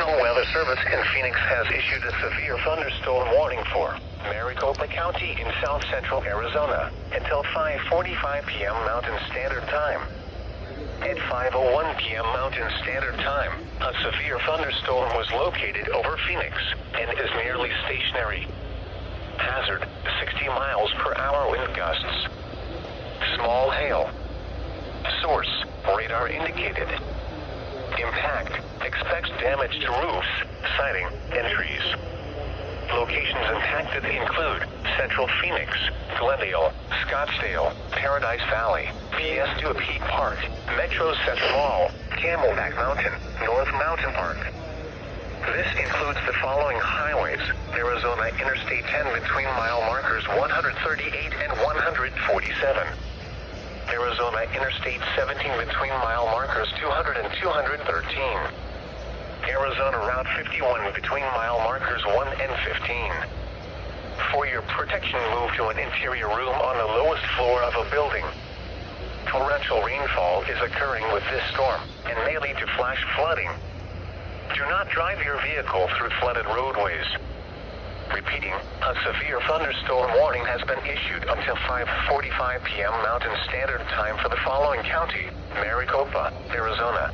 National Weather Service in Phoenix has issued a severe thunderstorm warning for Maricopa County in south central Arizona until 5:45 p.m. Mountain Standard Time. At 5:01 p.m. Mountain Standard Time, a severe thunderstorm was located over Phoenix and is nearly stationary. Hazard, 60 miles per hour wind gusts. Small hail. Source, radar indicated. Impact, expects damage to roofs, siding, and trees. Locations impacted include Central Phoenix, Glendale, Scottsdale, Paradise Valley, Fiesta Peak Park, Metro Central Mall, Camelback Mountain, North Mountain Park. This includes the following highways: Arizona Interstate 10 between mile markers 138 and 147. Arizona Interstate 17 between mile markers 200 and 213. Arizona Route 51 between mile markers 1 and 15. For your protection, move to an interior room on the lowest floor of a building. Torrential rainfall is occurring with this storm and may lead to flash flooding. Do not drive your vehicle through flooded roadways. Repeating, a severe thunderstorm warning has been issued until 5:45 p.m. Mountain Standard Time for the following county: Maricopa, Arizona,